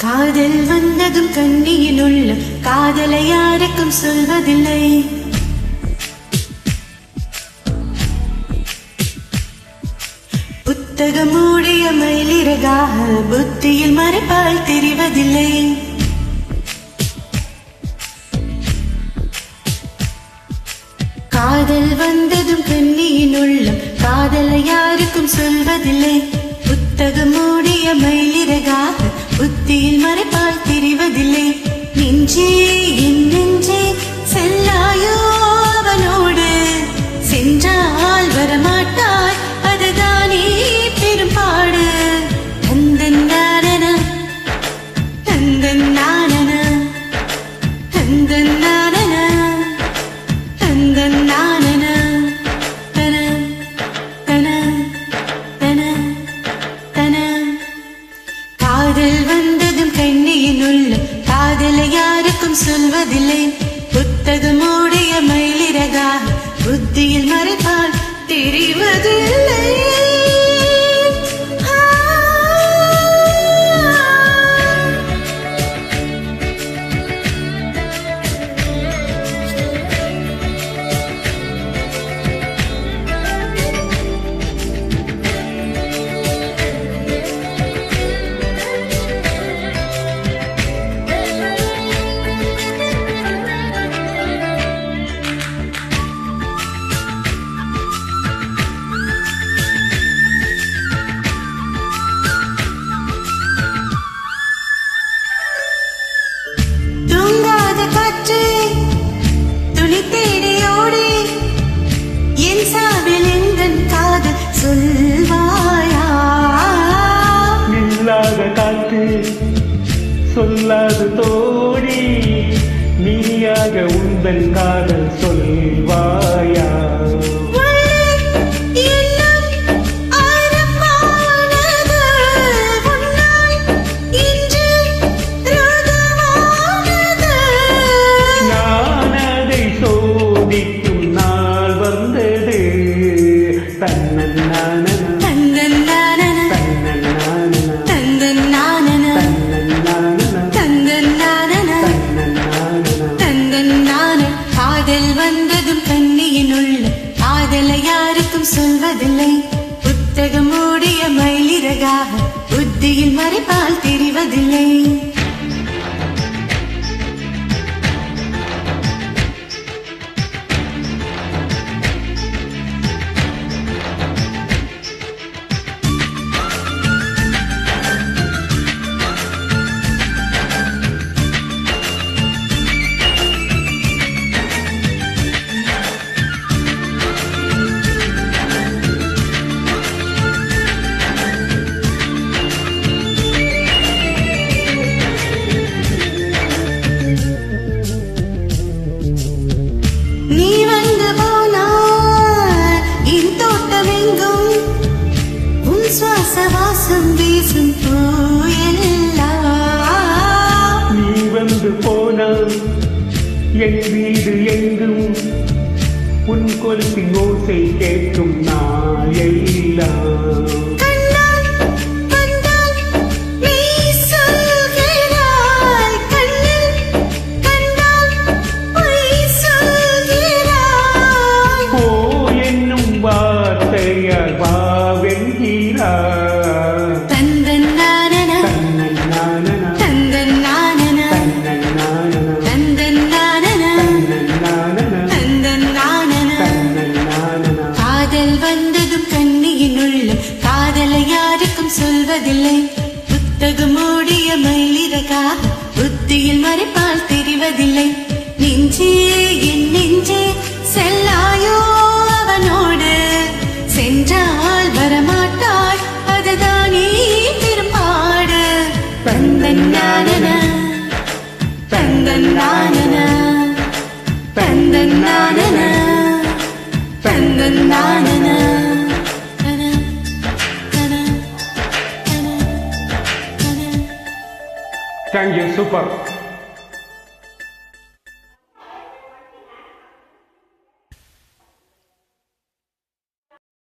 காதல் வந்ததும் கண்ணியில் உள்ள காதலை யாருக்கும் சொல்வதில்லை. புத்தகம் மூடிய மயிலிறகாக புத்தியில் மறைப்பால் தெரிவதில்லை. காதல் வந்ததும் கண்ணியில் உள்ள காதலை யாருக்கும் சொல்வதில்லை. புத்தகம் மூடிய மயிலிறகாக புத்தியில் மறைப்பால் தெரிவதில்லை. நெஞ்சே என் நெஞ்சே செல்லாயோ அவனோடு, சென்றால் வரமாட்டாய் அதுதானே பெரும்பாடு. தந்தன் நானன தந்தன் நானன தந்தன் நானன தந்தன் நானன தன தன தன தன. காதல் வந்ததும் கண்ணியில் உள்ள காதலை யாருக்கும் சொல்வதில்லை. புத்தகம் மூடிய மயிலிறகாக புத்தியில் மறைப்பால் தெரிவதில்லை. சொல்லாது தோழி நீயாக உந்தன் காதல் சொல்வாயா? நான் அதை சோதிக்கும் நாள் வந்தது. தன்னன் நானன சொல்வதில்லை. புத்தகம் மூடிய மயிலிறகாக புத்தியில் மறைப்பால் தெரிவதில்லை. நீ வந்து போனால் என் வீடு எங்கும் உன் கொலுசின் ஓசை கேட்கும் நாயெல்லாம். சொல்வதில்லை. புத்தகம் மூடிய மயிலிறகாக புத்தியில் மறைப்பால் தெரிவதில்லை. நெஞ்சே என் நெஞ்சே செல்லாயோ அவனோடு, சென்றால் வரமாட்டாய் அதுதானே பெரும்பாடு. தந்தன்னானன தந்தன்னானன தந்தன்னானன Thank you, super.